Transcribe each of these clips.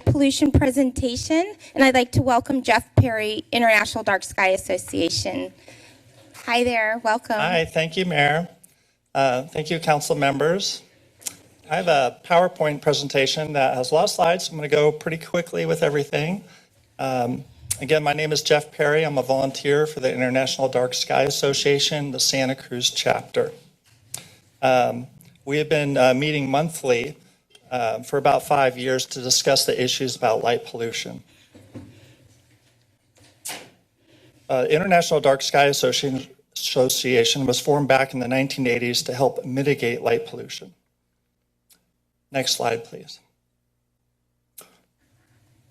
pollution presentation, and I'd like to welcome Jeff Parry, International Dark Sky Association. Hi there, welcome. Hi, thank you, Mayor. Thank you, council members. I have a PowerPoint presentation that has a lot of slides. I'm going to go pretty quickly with everything. Again, my name is Jeff Parry. I'm a volunteer for the International Dark Sky Association, the Santa Cruz Chapter. We have been meeting monthly for about 5 years to discuss the issues about light pollution. International Dark Sky Association was formed back in the 1980s to help mitigate light pollution. Next slide, please.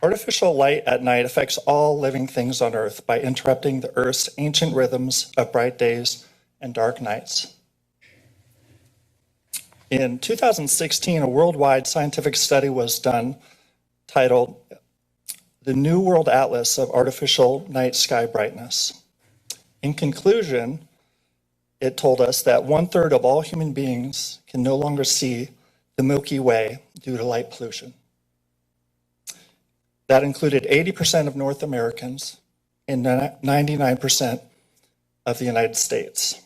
Artificial light at night affects all living things on Earth by interrupting the Earth's ancient rhythms of bright days and dark nights. In 2016, a worldwide scientific study was done titled The New World Atlas of Artificial Night Sky Brightness. In conclusion, it told us that 1/3 of all human beings can no longer see the Milky Way due to light pollution. That included 80% of North Americans and 99% of the United States.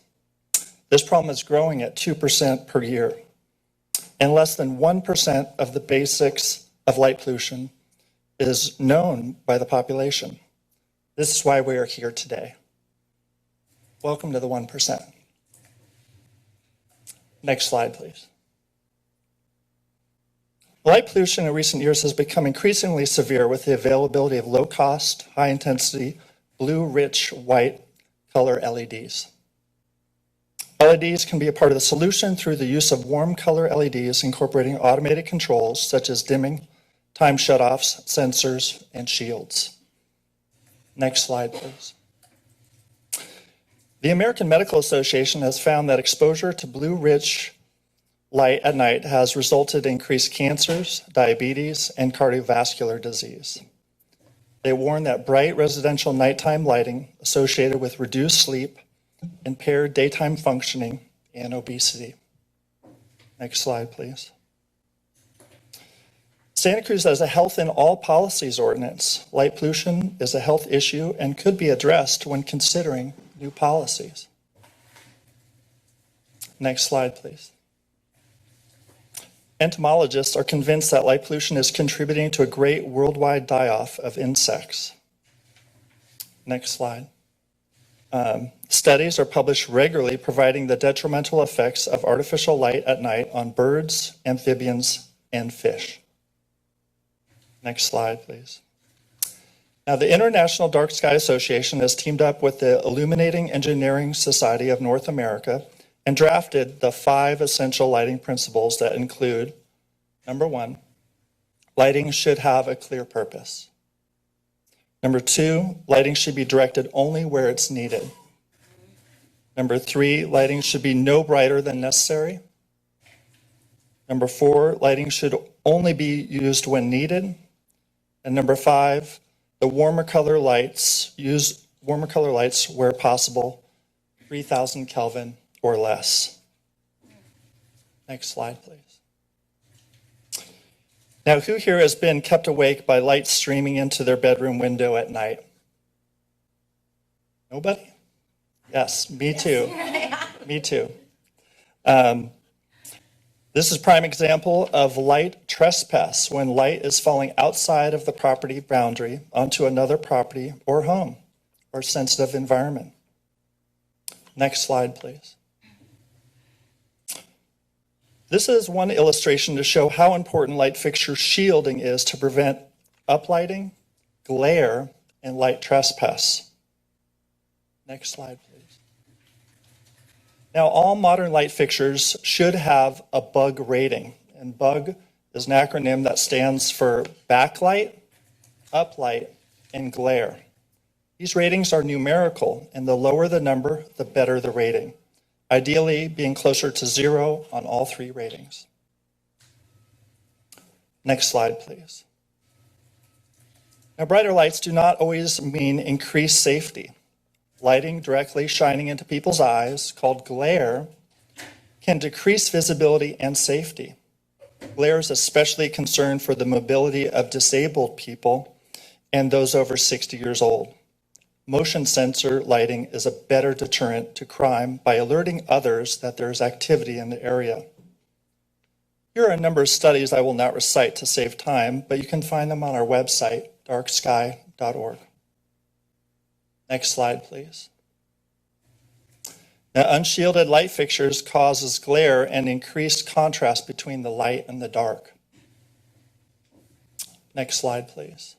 This problem is growing at 2% per year, and less than 1% of the basics of light pollution is known by the population. This is why we are here today. Welcome to the 1%. Next slide, please. Light pollution in recent years has become increasingly severe with the availability of low-cost, high-intensity, blue-rich white color LEDs. LEDs can be a part of the solution through the use of warm color LEDs incorporating automated controls such as dimming, time shutoffs, sensors, and shields. Next slide, please. The American Medical Association has found that exposure to blue-rich light at night has resulted in increased cancers, diabetes, and cardiovascular disease. They warn that bright residential nighttime lighting associated with reduced sleep, impaired daytime functioning, and obesity. Next slide, please. Santa Cruz has a health in all policies ordinance. Light pollution is a health issue and could be addressed when considering new policies. Next slide, please. Entomologists are convinced that light pollution is contributing to a great worldwide die-off of insects. Next slide. Studies are published regularly providing the detrimental effects of artificial light at night on birds, amphibians, and fish. Next slide, please. Now, the International Dark Sky Association has teamed up with the Illuminating Engineering Society of North America and drafted the 5 essential lighting principles that include, number 1, lighting should have a clear purpose. Number 2, lighting should be directed only where it's needed. Number 3, lighting should be no brighter than necessary. Number 4, lighting should only be used when needed. And number 5, the warmer color lights, use warmer color lights where possible, 3,000 Kelvin or less. Next slide, please. Now, who here has been kept awake by light streaming into their bedroom window at night? Nobody? Yes, me too. Me too. This is a prime example of light trespass when light is falling outside of the property boundary onto another property or home or sensitive environment. Next slide, please. This is one illustration to show how important light fixture shielding is to prevent uplighting, glare, and light trespass. Next slide, please. Now, all modern light fixtures should have a bug rating, and bug is an acronym that stands for backlight, uplight, and glare. These ratings are numerical, and the lower the number, the better the rating, ideally being closer to 0 on all 3 ratings. Next slide, please. Now, brighter lights do not always mean increased safety. Lighting directly shining into people's eyes, called glare, can decrease visibility and safety. Glare is especially concerned for the mobility of disabled people and those over 60 years old. Motion sensor lighting is a better deterrent to crime by alerting others that there is activity in the area. Here are a number of studies I will not recite to save time, but you can find them on our website, darksky.org. Next slide, please. Now, unshielded light fixtures causes glare and increased contrast between the light and the dark. Next slide, please.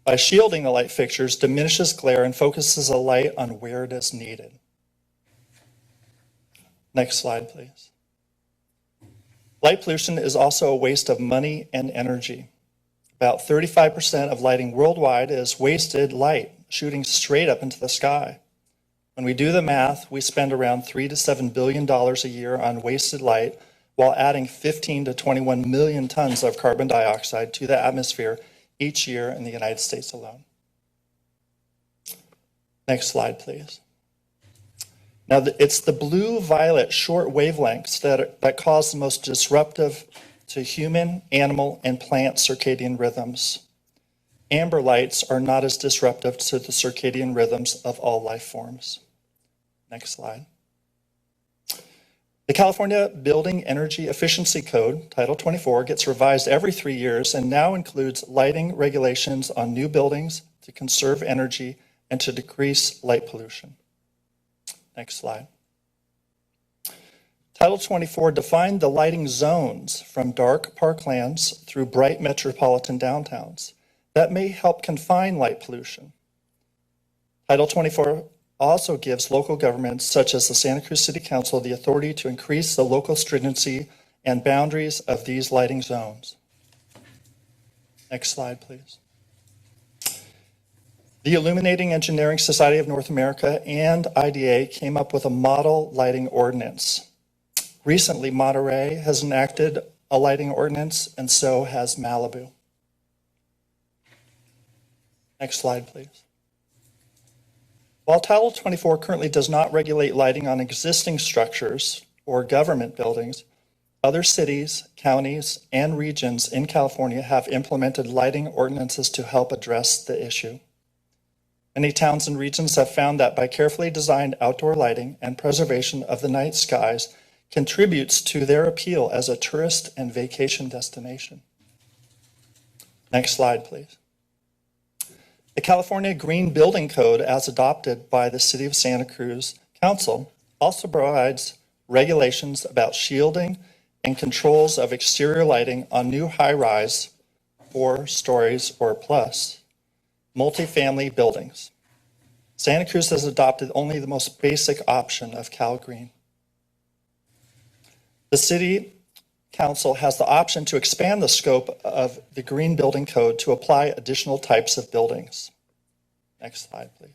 By shielding the light fixtures diminishes glare and focuses the light on where it is needed. Next slide, please. Light pollution is also a waste of money and energy. About 35% of lighting worldwide is wasted light, shooting straight up into the sky. When we do the math, we spend around $3 to $7 billion a year on wasted light, while adding 15 to 21 million tons of carbon dioxide to the atmosphere each year in the United States alone. Next slide, please. Now, it's the blue-violet short wavelengths that cause the most disruptive to human, animal, and plant circadian rhythms. Amber lights are not as disruptive to the circadian rhythms of all life forms. Next slide. The California Building Energy Efficiency Code, Title 24, gets revised every 3 years and now includes lighting regulations on new buildings to conserve energy and to decrease light pollution. Next slide. Title 24 defined the lighting zones from dark parklands through bright metropolitan downtowns that may help confine light pollution. Title 24 also gives local governments, such as the Santa Cruz City Council, the authority to increase the local stringency and boundaries of these lighting zones. Next slide, please. The Illuminating Engineering Society of North America and IDA came up with a model lighting ordinance. Recently, Monterey has enacted a lighting ordinance, and so has Malibu. Next slide, please. While Title 24 currently does not regulate lighting on existing structures or government buildings, other cities, counties, and regions in California have implemented lighting ordinances to help address the issue. Many towns and regions have found that by carefully designed outdoor lighting and preservation of the night skies contributes to their appeal as a tourist and vacation destination. Next slide, please. The California Green Building Code, as adopted by the City of Santa Cruz Council, also provides regulations about shielding and controls of exterior lighting on new high-rise, 4 stories or plus, multifamily buildings. Santa Cruz has adopted only the most basic option of Cal Green. The City Council has the option to expand the scope of the Green Building Code to apply additional types of buildings. Next slide, please.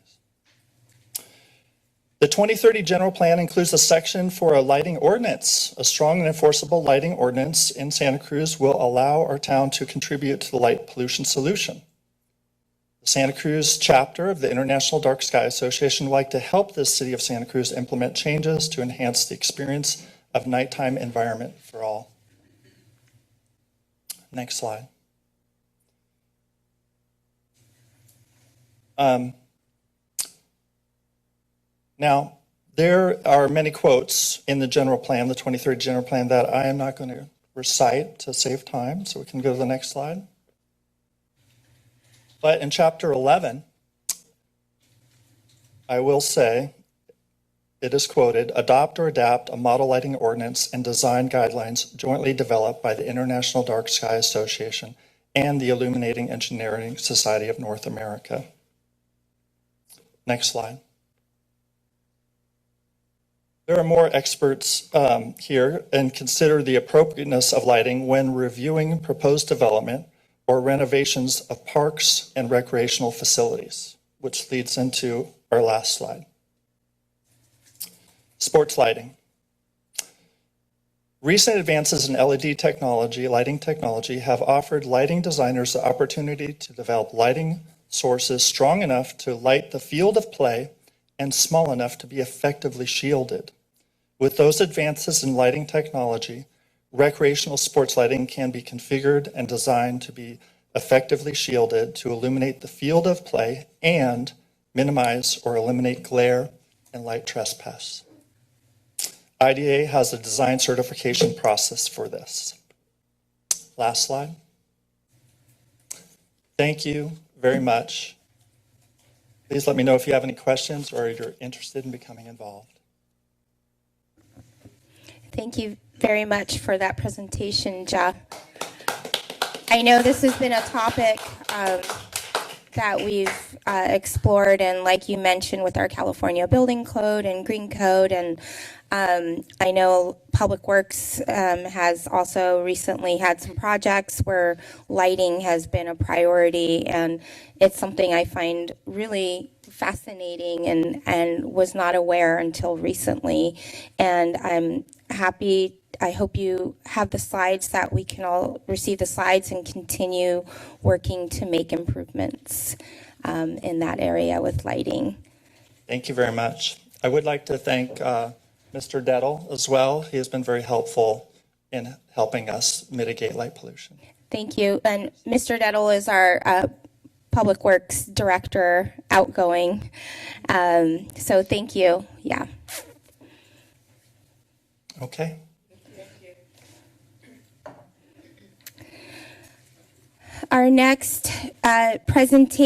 The 2030 General Plan includes a section for a lighting ordinance. A strong and enforceable lighting ordinance in Santa Cruz will allow our town to contribute to the light pollution solution. The Santa Cruz chapter of the International Dark Sky Association would like to help the City of Santa Cruz implement changes to enhance the experience of nighttime environment for all. Next slide. Now, there are many quotes in the general plan, the 2030 general plan, that I am not going to recite to save time, so we can go to the next slide. But in chapter 11, I will say, it is quoted, adopt or adapt a model lighting ordinance and design guidelines jointly developed by the International Dark Sky Association and the Illuminating Engineering Society of North America. Next slide. There are more experts here and consider the appropriateness of lighting when reviewing proposed development or renovations of parks and recreational facilities, which leads into our last slide. Sports lighting. Recent advances in LED technology, lighting technology, have offered lighting designers the opportunity to develop lighting sources strong enough to light the field of play and small enough to be effectively shielded. With those advances in lighting technology, recreational sports lighting can be configured and designed to be effectively shielded to illuminate the field of play and minimize or eliminate glare and light trespass. IDA has a design certification process for this. Last slide. Thank you very much. Please let me know if you have any questions or if you're interested in becoming involved. Thank you very much for that presentation, Jeff. I know this has been a topic that we've explored, and like you mentioned with our California Building Code and Green Code, and I know Public Works has also recently had some projects where lighting has been a priority, and it's something I find really fascinating and was not aware until recently. And I'm happy. I hope you have the slides, that we can all receive the slides and continue working to make improvements in that area with lighting. Thank you very much. I would like to thank Mr. Dettel as well. He has been very helpful in helping us mitigate light pollution. Thank you. And Mr. Dettel is our Public Works Director, outgoing. So thank you. Yeah. Okay. Our next presentation